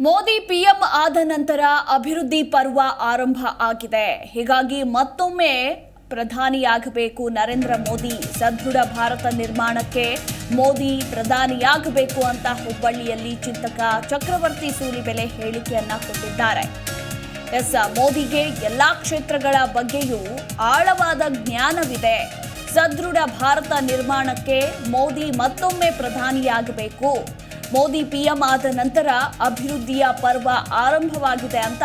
Modi PM ಆದ ನಂತರ ಅಭಿವೃದ್ಧಿ ಪರ್ವ ಆರಂಭ ಆಗಿದೆ. ಹೀಗಾಗಿ ಮತ್ತೊಮ್ಮೆ ಪ್ರಧಾನಿಯಾಗಬೇಕು ನರೇಂದ್ರ ಮೋದಿ. ಸದೃಢ ಭಾರತ ನಿರ್ಮಾಣಕ್ಕೆ ಮೋದಿ ಪ್ರಧಾನಿಯಾಗಬೇಕು ಅಂತ ಹುಬ್ಬಳ್ಳಿಯಲ್ಲಿ ಚಿಂತಕ ಚಕ್ರವರ್ತಿ ಸೂಲಿಬೆಲೆ ಹೇಳಿಕೆಯನ್ನ ಕೊಟ್ಟಿದ್ದಾರೆ. ಮೋದಿಗೆ ಎಲ್ಲಾ ಕ್ಷೇತ್ರಗಳ ಬಗ್ಗೆಯೂ ಆಳವಾದ ಜ್ಞಾನವಿದೆ. ಸದೃಢ ಭಾರತ ನಿರ್ಮಾಣಕ್ಕೆ ಮೋದಿ ಮತ್ತೊಮ್ಮೆ ಪ್ರಧಾನಿಯಾಗಬೇಕು. ಮೋದಿ ಪಿಎಂ ಆದ ನಂತರ ಅಭಿವೃದ್ಧಿಯ ಪರ್ವ ಆರಂಭವಾಗಿದೆ ಅಂತ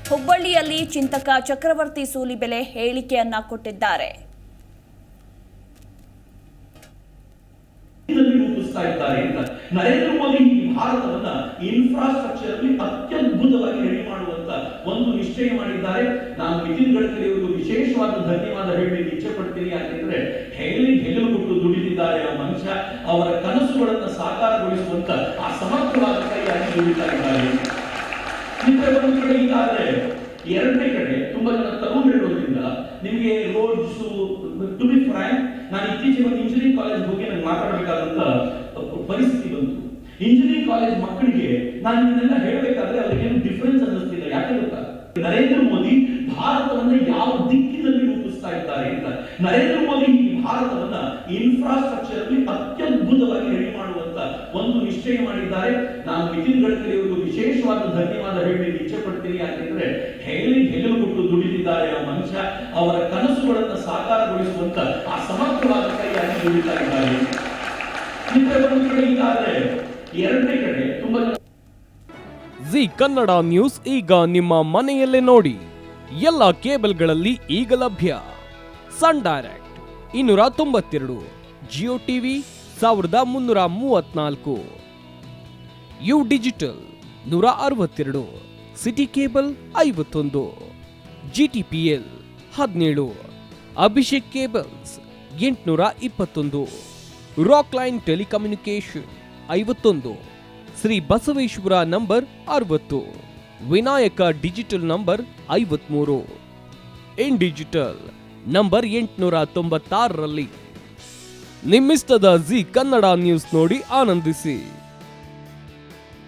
ಹುಬ್ಬಳ್ಳಿಯಲ್ಲಿ ಚಿಂತಕ ಚಕ್ರವರ್ತಿ ಸೂಲಿಬೆಲೆ ಹೇಳಿಕೆಯನ್ನ ಕೊಟ್ಟಿದ್ದಾರೆ. ನರೇಂದ್ರ ಮೋದಿ ಈ ಭಾರತವನ್ನ ಇನ್ಫ್ರಾಸ್ಟ್ರಕ್ಚರ್ ಅಲ್ಲಿ ಅತ್ಯದ್ಭುತವಾಗಿ ರೆಡಿ ಮಾಡುವಂತ ಒಂದು ನಿಶ್ಚಯ ಮಾಡಿದ್ದಾರೆ. ನಾನು ನಿತಿನ್ ಗಡ್ಕರಿ ಅವರಿಗೆ ವಿಶೇಷವಾದ ಧನ್ಯವಾದ ಹೇಳಲಿಕ್ಕೆ ಇಚ್ಛೆ ಪಡ್ತೀನಿ. ಯಾಕೆಂದ್ರೆ ಹೆಗಲು ಕೊಟ್ಟು ದುಡಿದಿದ್ದಾರೆ ಆ ಮನುಷ್ಯ. ಅವರ ಕನಸುಗಳನ್ನು ಸಾಕಾರಗೊಳಿಸುವಂತ ಆ ಸಮರ್ಥವಾದ ಕೈಯಾಗಿ ದುಡಿತಾ ಇದ್ದಾರೆ. ಒಂದು ಕಡೆ ಇದಾದ್ರೆ ಎರಡನೇ ಕಡೆ ತುಂಬಾ ಜನ ತಗೊಂಡಿರೋದ್ರಿಂದ ನಿಮಗೆ ರೋಡ್ಸ್ ಟು ಬಿ ಫ್ರಾಂಕ್, ನಾನು ಇತ್ತೀಚೆಗೆ ಒಂದು ಇಂಜಿನಿಯರಿಂಗ್ ಕಾಲೇಜ್ ಹೋಗಿ ನನಗೆ ಮಾತಾಡಬೇಕಾದಂತ ಪರಿಸ್ಥಿತಿ ಬಂತು. ಇಂಜಿನಿಯರಿಂಗ್ ಕಾಲೇಜ್ ಮಕ್ಕಳಿಗೆ ನಾನು ಇದನ್ನೆಲ್ಲ ಹೇಳಬೇಕಾದ್ರೆ ಅವ್ರಿಗೇನು ಡಿಫರೆನ್ಸ್ ಅನ್ನಿಸ್ತಿಲ್ಲ. ಯಾಕೆ ಗೊತ್ತಾ? ನರೇಂದ್ರ ಮೋದಿ ಭಾರತವನ್ನ ಯಾವ ದಿಕ್ಕಿನಲ್ಲಿ ರೂಪಿಸ್ತಾ ಇದ್ದಾರೆ ಅಂತ. ನರೇಂದ್ರ ಮೋದಿ ಈ ಭಾರತವನ್ನ ಇನ್ಫ್ರಾಸ್ಟ್ರಕ್ಚರ್ ಅಲ್ಲಿ ಅತ್ಯದ್ಭುತವಾಗಿ ರೆಡಿ ಮಾಡುವಂತ ಒಂದು ನಿಶ್ಚಯ ಮಾಡಿದ್ದಾರೆ. ನಾನು ನಿತಿನ್ ಗಡ್ಕರಿ ಅವರಿಗೆ ವಿಶೇಷವಾದ ಧನ್ಯವಾದ ಹೇಳಲಿಕ್ಕೆ ಇಚ್ಛೆ ಪಡ್ತೀನಿ. ಯಾಕೆಂದ್ರೆ ಹೆಗಲು ಕೊಟ್ಟು ದುಡಿದಿದ್ದಾರೆ ಆ ಮನುಷ್ಯ. ಅವರ ಕನಸುಗಳನ್ನು ಸಾಕಾರಗೊಳಿಸುವಂತ ಆ ಸಮರ್ಥವಾದ ಕೈಯಾಗಿ ದುಡಿತಾ ಇದ್ದಾರೆ. ಒಂದು ಕಡೆ ಇದಾದ್ರೆ ಎರಡನೇ ಕಡೆ ತುಂಬಾ ಜಿ ಕನ್ನಡ ನ್ಯೂಸ್ ಈಗ ನಿಮ್ಮ ಮನೆಯಲ್ಲೇ ನೋಡಿ. ಎಲ್ಲ ಕೇಬಲ್ಗಳಲ್ಲಿ ಈಗ ಲಭ್ಯ. Sun Direct 292, Jio TV 1334, U digital 162, city cable 51, GTPL 17, Abhishek cables 821, rock line telecommunication 51, Shri Basaveshwara number 60, Vinayaka digital number 53, in digital number 896ರಲ್ಲಿ. ನಿಮ್ಮಿಸ್ತದ ಜಿ ಕನ್ನಡ ನ್ಯೂಸ್ ನೋಡಿ ಆನಂದಿಸಿ.